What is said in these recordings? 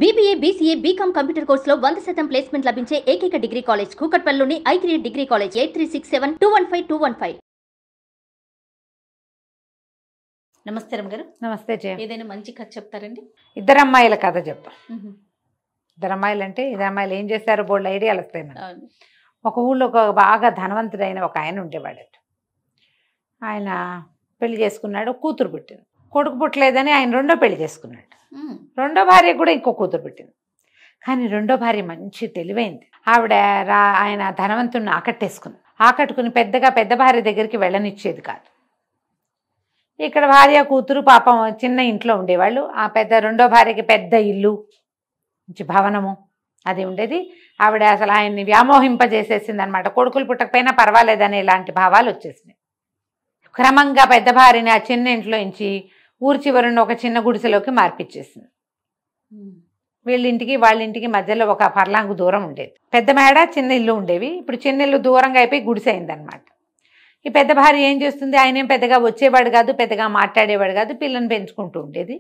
BBA, BCA, BCom computer కోర్సులో 100% placement లభించే ఏకైక డిగ్రీ కాలేజ్ కూకట్పల్లిలోని i3 డిగ్రీ కాలేజ్ 8367215215. నమస్తే రమ్గారు. నమస్తే జయ. ఏదైనా మంచి కథ చెప్తారండి? ఇద్దరు అమ్మాయిల కథ చెప్తా. ఇద్దరు అమ్మాయిలు అంటే ఇద్దరు అమ్మాయిలు ఏం చేశారో బోల్డ్ ఐడియాలు వస్తాయి మనకి. ఒక ఊళ్ళో ఒక బాగా ధనవంతుడైన ఒక ఆయన ఉండేవాడట. ఆయన పెళ్లి చేసుకున్నాడు, కూతురు పుట్టింది. కొడుకు పుట్టలేదని ఆయన రెండో పెళ్లి చేసుకున్నాడు. రెండో భార్య కూడా ఇంకో కూతురు పుట్టింది. కానీ రెండో భార్య మంచి తెలివైంది. ఆవిడ ఆయన ధనవంతుడిని ఆకట్టుకుని పెద్ద భార్య దగ్గరికి వెళ్ళనిచ్చేది కాదు. ఇక్కడ భార్య కూతురు పాపం చిన్న ఇంట్లో ఉండేవాళ్ళు. ఆ రెండో భార్యకి పెద్ద ఇల్లు, మంచి భవనము అది ఉండేది. ఆవిడ అసలు ఆయన్ని వ్యామోహింపజేసేసింది అనమాట. కొడుకులు పుట్టకపోయినా పర్వాలేదని ఇలాంటి భావాలు వచ్చేసినాయి. క్రమంగా పెద్ద భార్యని ఆ చిన్న ఇంట్లో నుంచి ఊరి చివరిని ఒక చిన్న గుడిసెలోకి మార్పిచ్చేసింది. వాళ్ళ ఇంటికి మధ్యలో ఒక పర్లాంగు దూరం ఉండేది. పెద్ద మేడ చిన్న ఇల్లు ఉండేవి. ఇప్పుడు చిన్న ఇల్లు దూరంగా అయిపోయి గుడిసె అయిందనమాట. ఈ పెద్ద భార్య ఏం చేస్తుంది, ఆయన ఏం పెద్దగా వచ్చేవాడు కాదు, పెద్దగా మాట్లాడేవాడు కాదు, పిల్లని పెంచుకుంటూ ఉండేది.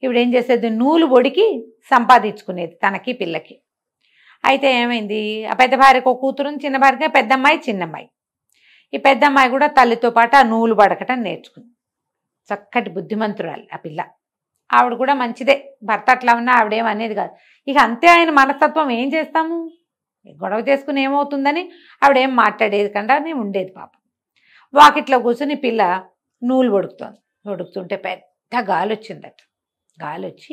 ఇప్పుడు ఏం చేసేది, నూలు ఒడికి సంపాదించుకునేది తనకి పిల్లకి. అయితే ఏమైంది, ఆ పెద్ద భార్యకు ఒక కూతురు, చిన్న భార్యకి పెద్దమ్మాయి చిన్నమ్మాయి. ఈ పెద్దమ్మాయి కూడా తల్లితో పాటు ఆ నూలు బడకటం నేర్చుకుంది. చక్కటి బుద్ధిమంతురాలు ఆ పిల్ల. ఆవిడ కూడా మంచిదే, భర్త అట్లా ఉన్నా ఆవిడేం అనేది కాదు. ఇక అంతే ఆయన మనస్తత్వం, ఏం చేస్తాము, గొడవ చేసుకుని ఏమవుతుందని ఆవిడేం మాట్లాడేది కంటే ఉండేది. పాపం వాకిట్లో కూర్చుని పిల్ల నూలు ఒడుకుతుంటే పెద్ద గాలి వచ్చిందట. గాలి వచ్చి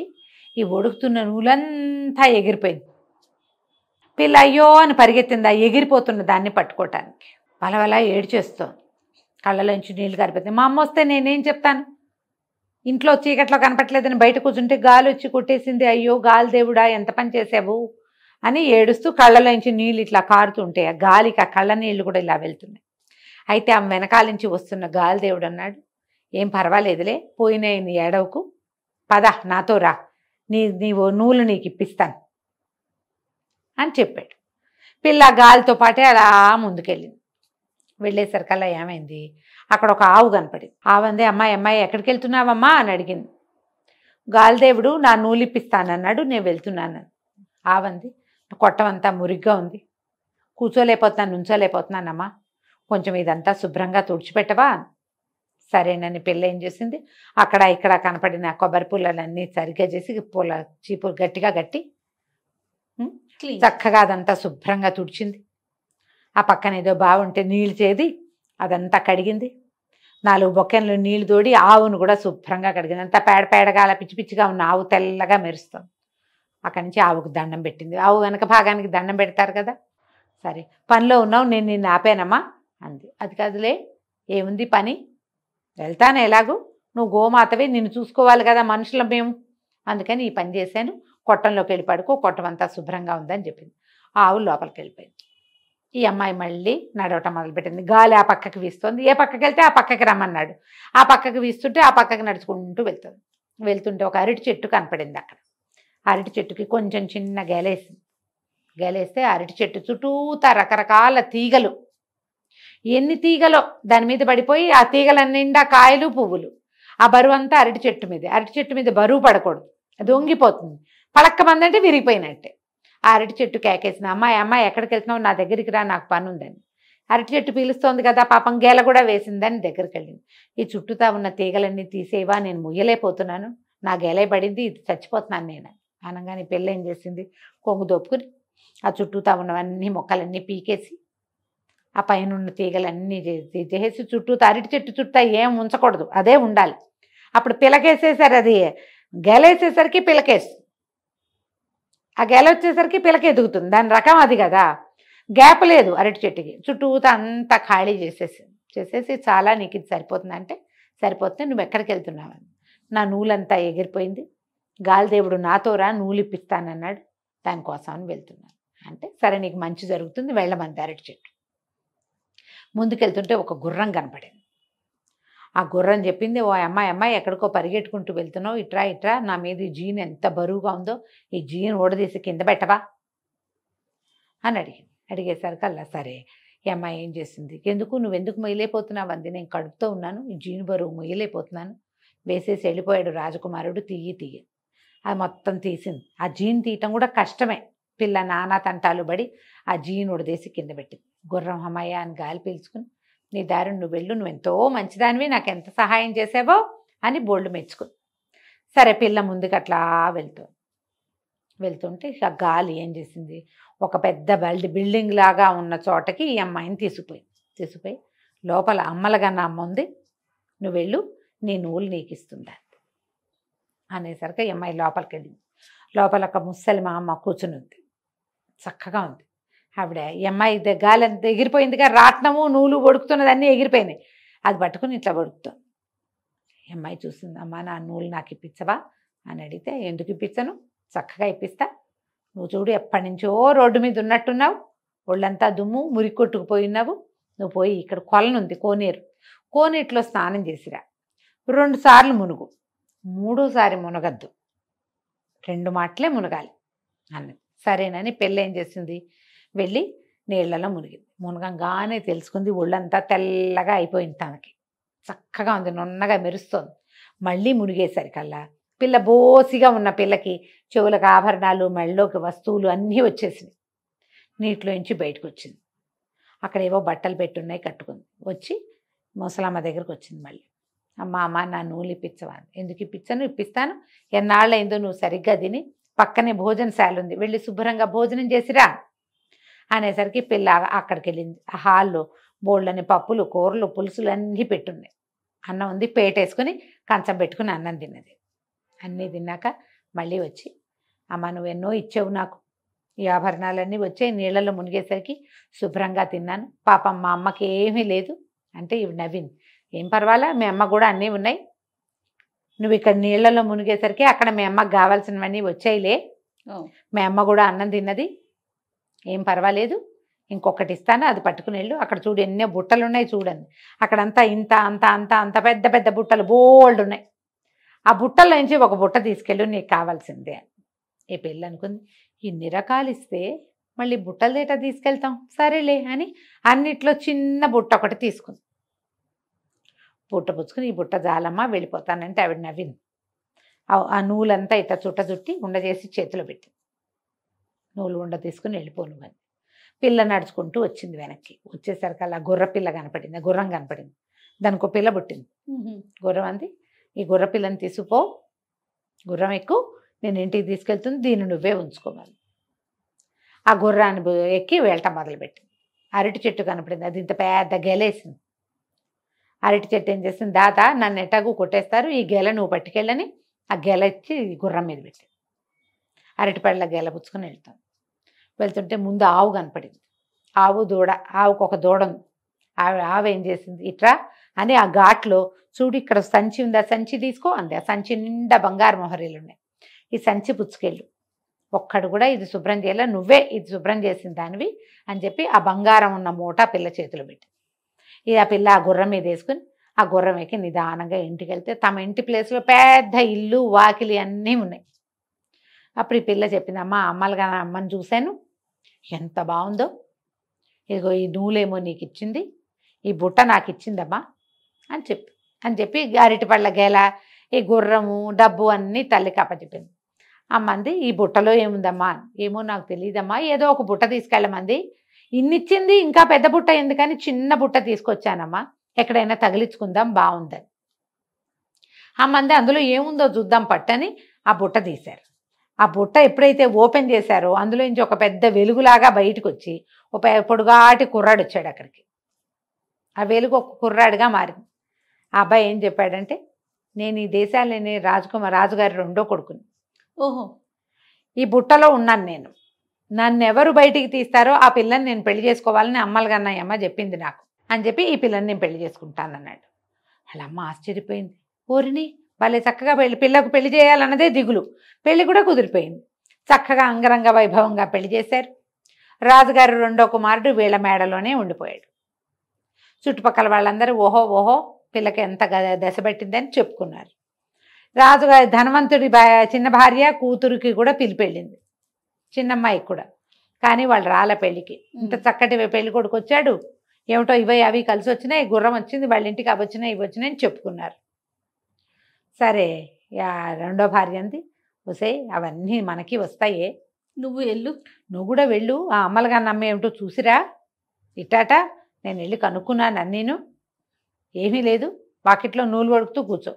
ఈ ఒడుకుతున్న నూలంతా ఎగిరిపోయింది. పిల్ల అయ్యో అని పరిగెత్తింది ఆ ఎగిరిపోతున్న దాన్ని పట్టుకోవటానికి. వలవలా ఏడ్చేస్తోంది, కళ్ళలోంచి నీళ్ళు కారిపోతుంది. మా అమ్మ వస్తే నేనేం చెప్తాను, ఇంట్లో చీకట్లో కనపట్లేదని బయట కూర్చుంటే గాలి వచ్చి కొట్టేసింది, అయ్యో గాలి దేవుడా ఎంత పని చేసావు అని ఏడుస్తూ కళ్ళలోంచి నీళ్ళు ఇట్లా కారుతుంటే ఆ గాలికి ఆ కళ్ళ నీళ్ళు కూడా ఇలా వెళ్తున్నాయి. అయితే ఆ వెనకాల నుంచి వస్తున్న గాలి దేవుడు అన్నాడు, ఏం పర్వాలేదులే, పోయినాయి నీ ఏడవకు, పద నాతో రా, నీవు నూలు నీకు ఇప్పిస్తాను అని చెప్పాడు. పిల్ల గాలితో పాటే అలా ముందుకెళ్ళింది. వెళ్ళేసరికల్లా ఏమైంది, అక్కడ ఒక ఆవు కనపడింది. ఆవంది, అమ్మాయి ఎక్కడికి వెళ్తున్నావమ్మా అని అడిగింది. గాలిదేవుడు నా నూలు ఇప్పిస్తానన్నాడు, నేను వెళ్తున్నాను. ఆవంది, కొట్టమంతా మురిగ్గా ఉంది, నుంచోలేకపోతున్నానమ్మా, కొంచెం ఇదంతా శుభ్రంగా తుడిచిపెట్టవా. సరేనని పిల్ల ఏం చేసింది, అక్కడ ఇక్కడ కనపడిన కొబ్బరి పుల్లలన్నీ సరిగ్గా చేసి చీపురు గట్టిగా కట్టి చక్కగా అదంతా శుభ్రంగా తుడిచింది. ఆ పక్కన ఏదో బాగుంటే నీళ్ళు చేది అదంతా కడిగింది. 4 బొక్కెన్లు నీళ్లు తోడి ఆవును కూడా శుభ్రంగా కడిగింది. అంతా పేడగా పిచ్చి పిచ్చిగా ఉన్న ఆవు తెల్లగా మెరుస్తుంది. అక్కడి నుంచి ఆవుకు దండం పెట్టింది. ఆవు వెనక భాగానికి దండం పెడతారు కదా. సరే పనిలో ఉన్నావు, నేను నిన్ను ఆపానమ్మా అంది. అది కాదులే, ఏముంది పని, వెళ్తాను ఎలాగూ, నువ్వు గోమాతవి, నిన్ను చూసుకోవాలి కదా మనుషులం మేము, అందుకని ఈ పని చేశాను, కొట్టంలోకి వెళ్ళి పడుకో, కొట్టం అంతా శుభ్రంగా ఉందని చెప్పింది. ఆవు లోపలికి వెళ్ళిపోయింది. ఈ అమ్మాయి మళ్ళీ నడవటం మొదలుపెట్టింది. గాలి ఆ పక్కకి వీస్తోంది, ఏ పక్కకి వెళ్తే ఆ పక్కకి రమ్మన్నాడు. ఆ పక్కకి వీస్తుంటే ఆ పక్కకి నడుచుకుంటూ వెళ్తుంటే ఒక అరటి చెట్టు కనపడింది. అక్కడ అరటి చెట్టుకి కొంచెం చిన్న గేలేస్తే అరటి చెట్టు చుట్టూతా రకరకాల తీగలు, ఎన్ని తీగలో దాని మీద పడిపోయి ఆ తీగల నిండా కాయలు పువ్వులు. ఆ బరువు అంతా అరటి చెట్టు మీద బరువు పడకూడదు, అది వంగిపోతుంది, పడక్కమందంటే విరిగిపోయినట్టే. ఆ అరటి చెట్టు కేకేసిన, అమ్మాయి ఎక్కడికి వెళ్తున్నావు, నా దగ్గరికి రా, నాకు పని ఉందని. అరటి చెట్టు పీలుస్తోంది కదా, పాపం గేల కూడా వేసిందని దగ్గరికి వెళ్ళింది. ఈ చుట్టూతా ఉన్న తీగలన్నీ తీసేవా, నేను ముయ్యలేకపోతున్నాను, నా గేలే పడింది, ఇది చచ్చిపోతున్నాను నేను అనగానే పిల్ల ఏం చేసింది, కొంగు దొప్పుకుని ఆ చుట్టూతా ఉన్నవన్నీ మొక్కలన్నీ పీకేసి ఆ పైన ఉన్న తీగలన్నీ చేసి చుట్టూతా అరటి చెట్టు చుట్టూ ఏం ఉంచకూడదు, అదే ఉండాలి. అప్పుడు పిలకేసేసారు, అది గేలేసేసరికి పిలకేసి ఆ గెల వచ్చేసరికి పిలక ఎదుగుతుంది, దాని రకం అది కదా. గ్యాప్ లేదు అరటి చెట్టుకి, చుట్టూతా అంతా ఖాళీ చేసేసి చాలా నీకు ఇది సరిపోతుంది అంటే, సరిపోతే నువ్వు ఎక్కడికి వెళ్తున్నావని. నా నూలంతా ఎగిరిపోయింది, గాలిదేవుడు నాతో రా, నూలు ఇప్పిస్తానన్నాడు, దానికోసం అని వెళ్తున్నాను అంటే, సరే నీకు మంచి జరుగుతుంది, వెళ్ళమంది అరటి చెట్టు. ముందుకెళ్తుంటే ఒక గుర్రం కనపడింది. ఆ గుర్రం చెప్పింది, ఓ అమ్మాయి ఎక్కడికో పరిగెట్టుకుంటూ వెళ్తున్నావు, ఇట్రా, నా మీద ఈ జీన్ ఎంత బరువుగా ఉందో, ఈ జీన్ ఓడదీసి కింద పెట్టవా అని అడిగేసరికల్లా సరే. ఈ అమ్మాయి ఏం చేసింది, నువ్వెందుకు మొయ్యలేకపోతున్నావు అంది. నేను కడుపుతో ఉన్నాను, ఈ జీన్ బరువు మొయ్యలేకపోతున్నాను, వేసేసి వెళ్ళిపోయాడు రాజకుమారుడు, తీయి అది మొత్తం తీసింది. ఆ జీన్ తీయటం కూడా కష్టమే. పిల్ల నానా తంటాలు పడి ఆ జీన్ ఉడదేసి కింద పెట్టింది. గుర్రం అమ్మయ్య అని గాలి పీల్చుకుని, నీ దారిని నువ్వు వెళ్ళు, నువ్వు ఎంతో మంచిదానివి, నాకు ఎంత సహాయం చేసావో అని బోళ్ళు మెచ్చుకుంది. సరే పిల్ల ముందుకు అట్లా వెళ్తుంటే ఇక గాలి ఏం చేసింది, ఒక పెద్ద బిల్డింగ్ లాగా ఉన్న చోటకి ఈ అమ్మాయిని తీసుకుపోయి లోపల అమ్మలగన్న అమ్మ ఉంది, నువ్వు వెళ్ళు, నీ నూలు నీకు ఇస్తుందా అనేసరికి ఈ అమ్మాయి లోపలికి వెళ్ళింది. లోపల ఒక ముసలి మా అమ్మ కూర్చుని ఉంది, చక్కగా ఉంది ఆవిడ. ఈ అమ్మాయి గాలి అంత ఎగిరిపోయిందిగా, రాట్నము నూలు వడుకుతున్నది అన్నీ ఎగిరిపోయినాయి. అది పట్టుకుని ఇట్లా వడుకుతాం. ఈ అమ్మాయి చూసింది, అమ్మ నా నూలు నాకు ఇప్పించవా అని అడిగితే, ఎందుకు ఇప్పించను, చక్కగా ఇప్పిస్తా, నువ్వు చూడు ఎప్పటి నుంచో రోడ్డు మీద ఉన్నట్టున్నావు, ఒళ్ళంతా దుమ్ము మురికి కొట్టుకుపోయినావు, నువ్వు పోయి ఇక్కడ కొలనుంది కోనేరులో స్నానం చేసిరా, 2 సార్లు మునుగు, 3సారి మునగద్దు, 2 మాటలే మునగాలి అన్నది. సరేనని పెళ్ళి ఏం చేసింది, వెళ్ళి నీళ్లలో మునిగింది. మునగంగానే తెలుసుకుంది ఒళ్ళంతా తెల్లగా అయిపోయింది, తనకి చక్కగా ఉంది, నున్నగా మెరుస్తోంది. మళ్ళీ మునిగేసరికల్లా పిల్ల బోసిగా ఉన్న పిల్లకి చెవులకు ఆభరణాలు, మెళ్ళలోకి వస్తువులు అన్నీ వచ్చేసినాయి. నీటిలోంచి బయటకు వచ్చింది. అక్కడ ఏవో బట్టలు పెట్టున్నాయి, కట్టుకుంది. వచ్చి ముసలమ్మ దగ్గరకు వచ్చింది. మళ్ళీ అమ్మ నా నూలు ఇప్పించవా, ఎందుకు ఇప్పించను, ఇప్పిస్తాను, ఎన్నాళ్ళైందో నువ్వు సరిగ్గా తిని, పక్కనే భోజనశాల ఉంది, వెళ్ళి శుభ్రంగా భోజనం చేసిరా అనేసరికి పిల్ల అక్కడికి వెళ్ళింది. ఆ హాల్లో బోళ్ళని పప్పులు, కూరలు, పులుసులు అన్నీ పెట్టున్నాయి. అన్నం ఉంది, పేటేసుకుని కంచం పెట్టుకుని అన్నం తిన్నది. అన్నీ తిన్నాక మళ్ళీ వచ్చి, అమ్మ నువ్వు ఎన్నో ఇచ్చావు నాకు, ఈ ఆభరణాలన్నీ వచ్చాయి, నీళ్ళలో మునిగేసరికి శుభ్రంగా తిన్నాను, పాపం మా అమ్మకి ఏమీ లేదు అంటే ఇవి నవ్వింది. ఏం పర్వాలా, మీ అమ్మ కూడా అన్నీ ఉన్నాయి, నువ్వు ఇక్కడ నీళ్ళలో మునిగేసరికి అక్కడ మీ అమ్మకు కావాల్సినవన్నీ వచ్చాయిలే, మీ అమ్మ కూడా అన్నం తిన్నది, ఏం పర్వాలేదు, ఇంకొకటి ఇస్తాను, అది పట్టుకుని వెళ్ళు, అక్కడ చూడు ఎన్నో బుట్టలు ఉన్నాయి చూడండి, అక్కడంతా ఇంత అంత అంత అంత పెద్ద పెద్ద బుట్టలు బోల్డ్ ఉన్నాయి, ఆ బుట్టల నుంచి ఒక బుట్ట తీసుకెళ్ళు, నీకు కావాల్సిందే. ఈ పిల్ల అనుకుంది, ఇన్ని రకాలు ఇస్తే మళ్ళీ బుట్టలు దేటా తీసుకెళ్తాం, సరేలే అని అన్నిట్లో చిన్న బుట్ట ఒకటి తీసుకుంది. బుట్ట పుచ్చుకుని, ఈ బుట్ట జాలమ్మ వెళ్ళిపోతానంటే ఆవిడ నవ్వింది. ఆ నూలంతా ఇట్లా చుట్టి ఉండ చేసి చేతిలో పెట్టింది. నూలు ఉండ తీసుకుని వెళ్ళిపోను అని. పిల్ల నడుచుకుంటూ వచ్చింది వెనక్కి. వచ్చేసరికి అలా గుర్రం కనపడింది. దానికి ఒక పిల్ల పుట్టింది. గుర్రం అంది, ఈ గుర్ర పిల్లని తీసుకుపో, గుర్రం ఎక్కువ, నేను ఇంటికి తీసుకెళ్తుంది, దీన్ని నువ్వే ఉంచుకోవాలి. ఆ గుర్రాన్ని ఎక్కి వెళ్ళటం మొదలుపెట్టింది. అరటి చెట్టు కనపడింది, అది ఇంత పెద్ద గెలేసింది. అరటి చెట్టు ఏం చేసింది, దాదా నన్ను ఎటాగు కొట్టేస్తారు, ఈ గెల నువ్వు పట్టుకెళ్ళని ఆ గెల ఇచ్చి గుర్రం మీద పెట్టింది. అరటిపళ్ళ గెల పుచ్చుకొని వెళ్తుంటే ముందు ఆవు కనపడింది. ఆవు దూడ, ఆవుకు ఒక దూడ ఉంది. ఆవు ఏం చేసింది, ఇట్రా అని ఆ ఘాట్లో చూడు ఇక్కడ సంచి ఉంది, ఆ సంచి తీసుకో అంది. ఆ సంచి నిండా బంగారు మొహరీలు ఉన్నాయి, ఈ సంచి పుచ్చుకెళ్ళు, ఒక్కడు కూడా ఇది శుభ్రం చేయాల, నువ్వే ఇది శుభ్రం చేసిన దానివి అని చెప్పి ఆ బంగారం ఉన్న మూట పిల్ల చేతిలో పెట్టి, ఆ పిల్ల ఆ గుర్రం మీద వేసుకుని ఆ గుర్రం ఎక్కి నిదానంగా ఇంటికి వెళ్తే తమ ఇంటి ప్లేస్లో పెద్ద ఇల్లు వాకిలి అన్నీ ఉన్నాయి. అప్పుడు ఈ పిల్ల చెప్పింది, అమ్మలుగా అమ్మని చూశాను, ఎంత బాగుందో, ఇదిగో ఈ నూలేమో నీకు ఇచ్చింది, ఈ బుట్ట నాకు ఇచ్చిందమ్మా అని చెప్పి అరటిపళ్ళ గెల, ఈ గుర్రము, డబ్బు అన్నీ తల్లికి అప్పచెప్పింది. అమ్మంది, ఈ బుట్టలో ఏముందమ్మా, ఏమో నాకు తెలియదమ్మా, ఏదో ఒక బుట్ట తీసుకెళ్ళమంది, ఇన్నిచ్చింది, ఇంకా పెద్ద బుట్ట ఎందుకని చిన్న బుట్ట తీసుకొచ్చానమ్మా, ఎక్కడైనా తగిలించుకుందాం బాగుందని. అమ్మంది, అందులో ఏముందో చూద్దాం పట్టని ఆ బుట్ట తీశారు. ఆ బుట్ట ఎప్పుడైతే ఓపెన్ చేశారో అందులో నుంచి ఒక పెద్ద వెలుగులాగా బయటకు వచ్చి ఒక పొడుగాటి కుర్రాడు వచ్చాడు అక్కడికి. ఆ వెలుగు ఒక కుర్రాడుగా మారింది. ఆ అబ్బాయి ఏం చెప్పాడంటే, నేను ఈ దేశాలని రాజుగారి 2వ కొడుకుని, ఓహో, ఈ బుట్టలో ఉన్నాను నేను, నన్ను ఎవరు బయటికి తీస్తారో ఆ పిల్లని నేను పెళ్లి చేసుకోవాలని అమ్మలుగన్నయ్యమ్మ చెప్పింది నాకు అని చెప్పి ఈ పిల్లని నేను పెళ్లి చేసుకుంటానన్నాడు. వాళ్ళ అమ్మ ఆశ్చర్యపోయింది. ఓరిని వాళ్ళే చక్కగా పిల్లకు పెళ్లి చేయాలన్నదే దిగులు, పెళ్లి కూడా కుదిరిపోయింది. చక్కగా అంగరంగ వైభవంగా పెళ్లి చేశారు. రాజుగారు 2వ కుమారుడు వీళ్ళ మేడలోనే ఉండిపోయాడు. చుట్టుపక్కల వాళ్ళందరూ ఓహో పిల్లకి ఎంత దశ పెట్టిందని చెప్పుకున్నారు. రాజుగారి ధనవంతుడి చిన్న భార్య కూతురికి కూడా పిలిపెళ్ళింది, చిన్నమ్మాయికి కూడా. కానీ వాళ్ళు రాలే పెళ్ళికి. ఇంత చక్కటి పెళ్లి కొడుకు వచ్చాడు, ఏమిటో ఇవి అవి కలిసి వచ్చినాయి, గుర్రం వచ్చింది, వాళ్ళ ఇంటికి అవి వచ్చినాయి ఇవి వచ్చినాయి అని చెప్పుకున్నారు. సరే 2వ భార్య అంది, వసే అవన్నీ మనకి వస్తాయే, నువ్వు వెళ్ళు. నువ్వు కూడా వెళ్ళు, ఆ అమ్మలుగా నమ్మ ఏమిటో చూసిరా, ఇట్టాట నేను వెళ్ళి కనుక్కున్నాను అన్నీను, ఏమీ లేదు, వాకిట్లో నూలు వడుకుతూ కూర్చో,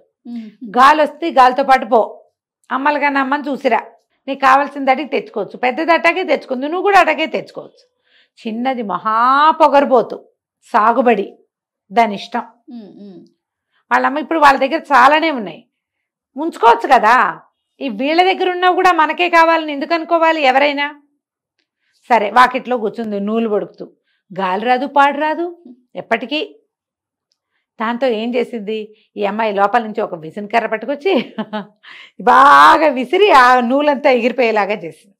గాలి వస్తే గాలితో పాటు పో, అమ్మలుగా నమ్మని చూసిరా, నీకు కావాల్సింది అడిగి తెచ్చుకోవచ్చు, పెద్దది అటాగే తెచ్చుకుంది, నువ్వు కూడా అటాగే తెచ్చుకోవచ్చు. చిన్నది మహా పొగరబోతు, సాగుబడి, దాని ఇష్టం. వాళ్ళమ్మ ఇప్పుడు వాళ్ళ దగ్గర చాలానే ఉన్నాయి, ఉంచుకోవచ్చు కదా, ఈ వీళ్ళ దగ్గర ఉన్నవి కూడా మనకే కావాలని ఎందుకు అనుకోవాలి ఎవరైనా. సరే వాకిట్లో కూర్చుంది నూలు పడుకుతూ, గాలి రాదు పాడు రాదు ఎప్పటికీ. దాంతో ఏం చేసింది ఈ అమ్మాయి, లోపల నుంచి ఒక విసినకర్ర పట్టుకొచ్చి బాగా విసిరి ఆ నూలంతా ఎగిరిపోయేలాగా చేసింది.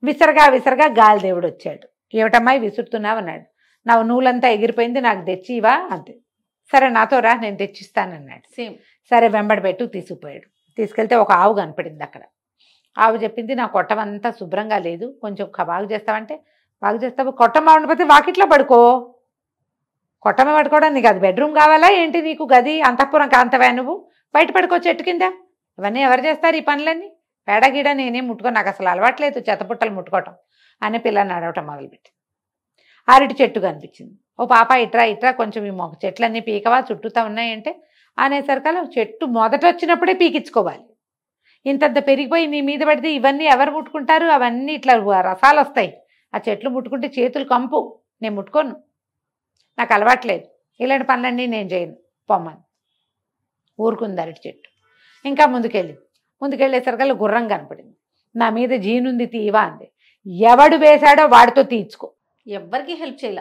విసరగా విసరగా గాలి దేవుడు వచ్చాడు. ఏమిటమ్మాయి విసురుతున్నావు అన్నాడు. నా నూలంతా ఎగిరిపోయింది, నాకు తెచ్చివా అంతే. సరే నాతో రా, నేను తెచ్చిస్తానన్నాడు. సేమ్. సరే వెంబడి పెట్టు తీసుకుపోయాడు. తీసుకెళ్తే ఒక ఆవు కనపడింది అక్కడ. ఆవు చెప్పింది, నా కొట్టమంతా శుభ్రంగా లేదు, కొంచెం బాగు చేస్తావంటే, బాగు చేస్తావు, కొట్టం బాగుండిపోతే వాకిట్లో పడుకో, కొట్టమే పడుకోవడం నీకు అది బెడ్రూమ్ కావాలా ఏంటి, నీకు గది అంతఃపురం కాంతవా నువ్వు, బయట పడుకో చెట్టు కింద, ఇవన్నీ ఎవరు చేస్తారు ఈ పనులన్నీ, పేడగీడ నేనేం ముట్టుకో, నాకు అసలు అలవాట్లేదు చెత్తపుట్టలు ముట్టుకోవటం అని పిల్లని అడవటం మొదలుపెట్టి. అరటి చెట్టు కనిపించింది. ఓ పాప ఇట్రా ఇట్రా, కొంచెం ఈ మొక్క చెట్లన్నీ పీకవా చుట్టూతా ఉన్నాయంటే, అనేసరికల్లా చెట్టు మొదట వచ్చినప్పుడే పీకించుకోవాలి, ఇంతంత పెరిగిపోయి నీ మీద పడితే ఇవన్నీ ఎవరు ముట్టుకుంటారు, అవన్నీ ఇట్లా రసాలు వస్తాయి, ఆ చెట్లు ముట్టుకుంటే చేతులు కంపు, నేను ముట్టుకోను, నాకు అలవాట్లేదు, ఇలాంటి పనులన్నీ నేను చేయను పొమ్మని ఊరుకుంది అరటి చెట్టు. ఇంకా ముందుకెళ్ళేసరికల్లా గుర్రం కనపడింది. నా మీద జీనుంది తీవా అంది. ఎవడు వేశాడో వాడితో తీర్చుకో, ఎవ్వరికి హెల్ప్ చేయాల,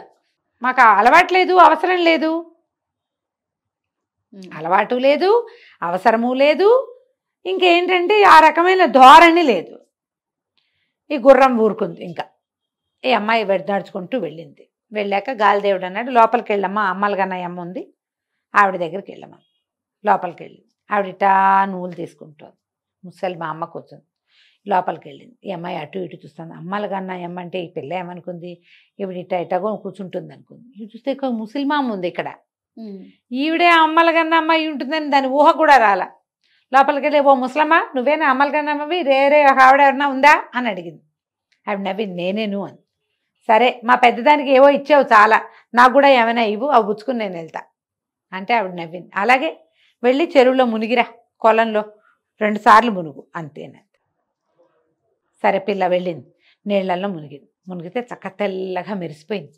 మాకు అలవాట్లేదు, అవసరం లేదు, అలవాటు లేదు, అవసరము లేదు, ఇంకేంటంటే ఆ రకమైన ధోరణి లేదు. ఈ గుర్రం ఊరుకుంది. ఇంకా ఈ అమ్మాయి నడుచుకుంటూ వెళ్ళింది. వెళ్ళాక గాలిదేవుడు అన్నాడు, లోపలికి వెళ్ళమ్మా, అమ్మలుగన్నయ్య అమ్మ ఉంది, ఆవిడ దగ్గరికి వెళ్ళమ్మా. లోపలికి వెళ్ళింది. ఆవిడిటా నూలు తీసుకుంటుంది. ముసలి మా అమ్మ కూర్చుంది. లోపలికి వెళ్ళింది. ఈ అమ్మాయి అటు ఇటు చూస్తుంది. అమ్మలుగన్నయ్య అమ్మ అంటే ఈ పిల్ల ఏమనుకుంది, ఈవిడ ఇటాగో కూర్చుంటుంది అనుకుంది. ఇవి చూస్తే ఒక ముసలిమామ ఉంది ఇక్కడ, ఈవిడే అమ్మలుగన్న అమ్మాయి ఉంటుందని దాని ఊహ కూడా రాల. లోపలికి వెళ్ళి, ఓ ముసలమ్మ నువ్వేనా అమ్మలుగన్నమ్మవి, రే ఆవిడ ఎవరన్నా ఉందా అని అడిగింది. ఆవిడ నవ్వి, నేనేను అని. సరే మా పెద్దదానికి ఏవో ఇచ్చావు చాలా, నాకు కూడా ఏమైనా ఇవ్వు, అవి పుచ్చుకుని నేను వెళ్తా అంటే ఆవిడ నవ్వింది. అలాగే వెళ్ళి చెరువులో మునిగిరా, కొలంలో 2 సార్లు మునుగు అంతేనంత. సరే పిల్ల వెళ్ళింది, నీళ్ళల్లో మునిగితే చక్క తెల్లగా మెరిసిపోయింది.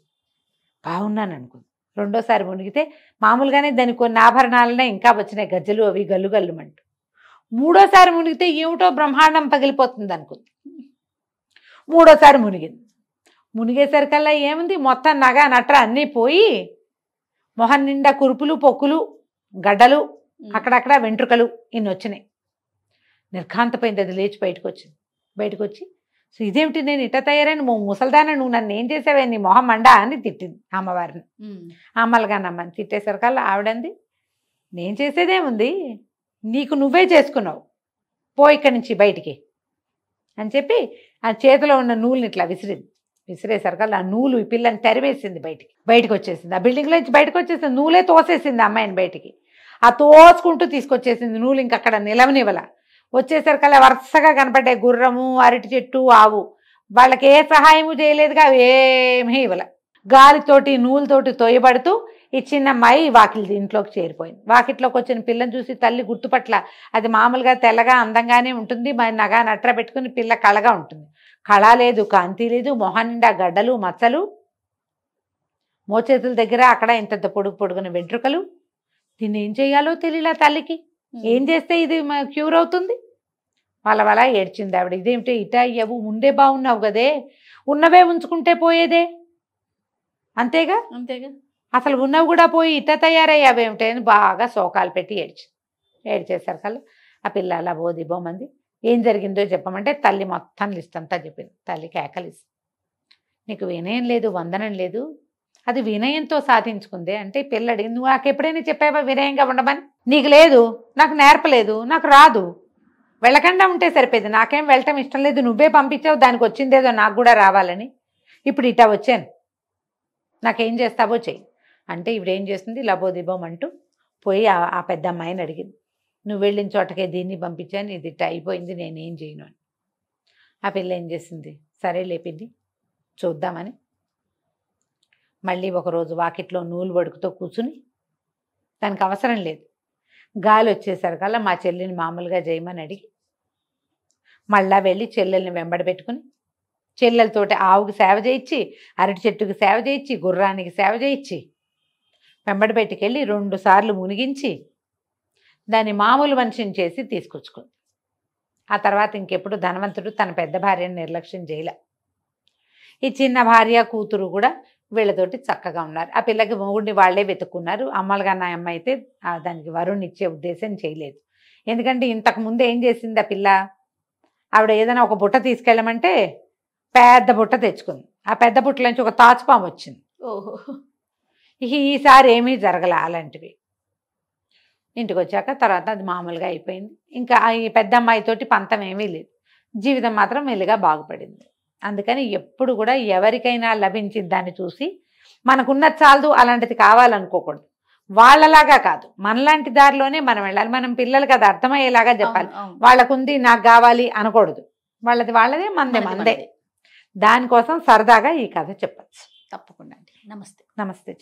బాగున్నాను అనుకుంది. రెండోసారి మునిగితే మామూలుగానే దానికి కొన్ని ఆభరణాలనే ఇంకా వచ్చినాయి, గజ్జలు అవి గల్లు గల్లుమంటూ. మూడోసారి మునిగితే ఏమిటో బ్రహ్మాండం పగిలిపోతుంది అనుకుంది. మూడోసారి మునిగేసరికల్లా ఏముంది, మొత్తం నగ నట్ర అన్నీ పోయి మొహం నిండా కురుపులు పొక్కులు గడ్డలు అక్కడక్కడ వెంట్రుకలు ఇన్ని వచ్చినాయి. నిర్ఘాంతపోయింది. అది లేచి బయటకు వచ్చి సో ఇదేమిటి నేను ఇట్ట తయారైన ముసల్దాన, నువ్వు నన్ను ఏం చేసావే, నీ మొహం మండా అని తిట్టింది అమ్మవారిని. అమ్మలుగానమ్మని తిట్టేసరికల్లా ఆవిడంది, నేను చేసేదేముంది, నీకు నువ్వే చేసుకున్నావు, పో ఇక్కడి నుంచి బయటికి అని చెప్పి ఆ చేతిలో ఉన్న నూలుని ఇట్లా విసిరేసరికల్లా ఆ నూలు ఈ పిల్లని తరివేసింది, బయటికి వచ్చేసింది. ఆ బిల్డింగ్లో నుంచి బయటకు వచ్చేసింది. నూలే తోసేసింది అమ్మాయిని బయటికి. ఆ తోసుకుంటూ తీసుకొచ్చేసింది నూలు, ఇంకక్కడ నిలవనివ్వల. వచ్చేసరికల్లా వరుసగా కనపడ్డాయి గుర్రము, అరటి చెట్టు, ఆవు. వాళ్ళకి ఏ సహాయము చేయలేదుగా, ఏమీ ఇవ్వల. గాలితోటి నూలుతోటి తోయబడుతూ ఈ చిన్నమ్మాయి ఇంట్లోకి చేరిపోయింది. వాకిట్లోకి వచ్చిన పిల్లని చూసి తల్లి గుర్తుపట్ల. అది మామూలుగా తెల్లగా అందంగానే ఉంటుంది, మరి నగా నట్ర పెట్టుకుని పిల్ల కళగా ఉంటుంది. కళ లేదు, కాంతి లేదు, మొహం నిండా గడ్డలు మచ్చలు, మోచేతుల దగ్గర అక్కడ ఇంత పొడుగున వెంట్రుకలు. దీన్ని ఏం చేయాలో తెలియలా తల్లికి. ఏం చేస్తే ఇది క్యూర్ అవుతుంది? వాళ్ళ ఏడ్చింది ఆవిడ. ఇదేమిటి ఇట అయ్యావు, ముందే బాగున్నావు కదే, ఉన్నవే ఉంచుకుంటే పోయేదే, అంతేగా అసలు ఉన్నవి కూడా పోయి ఇట తయారయ్యావేమిటి అని బాగా శోకాలు పెట్టి ఏడ్చేసరికల్లా ఆ పిల్ల అలా బోమంది. ఏం జరిగిందో చెప్పమంటే తల్లి మొత్తం లిస్ట్ అంతా చెప్పింది. తల్లి కేకలిసి, నీకు వినయం లేదు, వందనం లేదు, అది వినయంతో సాధించుకుందే అంటే పిల్ల అడిగింది, నువ్వు నాకు ఎప్పుడైనా చెప్పావా వినయంగా ఉండమని? నీకు లేదు, నాకు నేర్పలేదు, నాకు రాదు, వెళ్ళకుండా ఉంటే సరిపోయింది, నాకేం వెళ్ళటం ఇష్టం లేదు, నువ్వే పంపించావు, దానికి వచ్చిందేదో నాకు కూడా రావాలని, ఇప్పుడు ఇటా వచ్చాను, నాకేం చేస్తావో చెయ్యి అంటే ఇవిడేం చేస్తుంది, లబోదిబోం అంటూ పోయి ఆ పెద్ద అమ్మాయిని అడిగింది. నువ్వు వెళ్ళిన చోటకే దీన్ని పంపించాను, ఇది ఇట్ట అయిపోయింది, నేనేం చేయను అని. ఆ పిల్ల ఏం చేసింది, సరే లేపింది చూద్దామని మళ్ళీ ఒకరోజు వాకిట్లో నూలు వడుకుతో కూర్చుని, దానికి అవసరం లేదు, గాలి వచ్చేసరికల్లా మా చెల్లిని మామూలుగా చేయమని అడిగి మళ్ళా వెళ్ళి చెల్లెల్ని వెంబడి పెట్టుకుని చెల్లెలతోటి ఆవుకి సేవ చేయించి, అరటి చెట్టుకి సేవ చేయించి, గుర్రానికి సేవ చేయించి వెంబడి పెట్టుకెళ్ళి 2 సార్లు మునిగించి దాన్ని మామూలు మనిషిని చేసి తీసుకొచ్చుకుంది. ఆ తర్వాత ఇంకెప్పుడు ధనవంతుడు తన పెద్ద భార్యను నిర్లక్ష్యం చేయలే. ఈ చిన్న భార్య కూతురు కూడా వీళ్ళతోటి చక్కగా ఉన్నారు. ఆ పిల్లకి మొగుడిని వాళ్ళే వెతుక్కున్నారు. అమ్మలుగా అమ్మ అయితే దానికి వరుణ్ ఇచ్చే ఉద్దేశం చేయలేదు. ఎందుకంటే ఇంతకుముందు ఏం చేసింది ఆ పిల్ల, ఆవిడ ఏదైనా ఒక బుట్ట తీసుకెళ్ళమంటే పెద్ద బుట్ట తెచ్చుకుంది. ఆ పెద్ద బుట్టలోంచి ఒక తాచుపాము వచ్చింది. ఓహో. ఈసారి ఏమీ జరగలే అలాంటివి. ఇంటికి వచ్చాక తర్వాత అది మామూలుగా అయిపోయింది. ఇంకా ఈ పెద్ద అమ్మాయితోటి పంతం ఏమీ లేదు. జీవితం మాత్రం మెల్లిగా బాగుపడింది. అందుకని ఎప్పుడు కూడా ఎవరికైనా లభించిన దాన్ని చూసి మనకున్నది చాలదు అలాంటిది కావాలనుకోకూడదు. వాళ్ళలాగా కాదు, మనలాంటి దారిలోనే మనం వెళ్ళాలి. మనం పిల్లలకి అది అర్థమయ్యేలాగా చెప్పాలి. వాళ్ళకుంది నాకు కావాలి అనకూడదు. వాళ్ళది వాళ్ళదే, మనదే మనదే. దానికోసం సరదాగా ఈ కథ చెప్పచ్చు. తప్పకుండా అండి. నమస్తే. నమస్తే.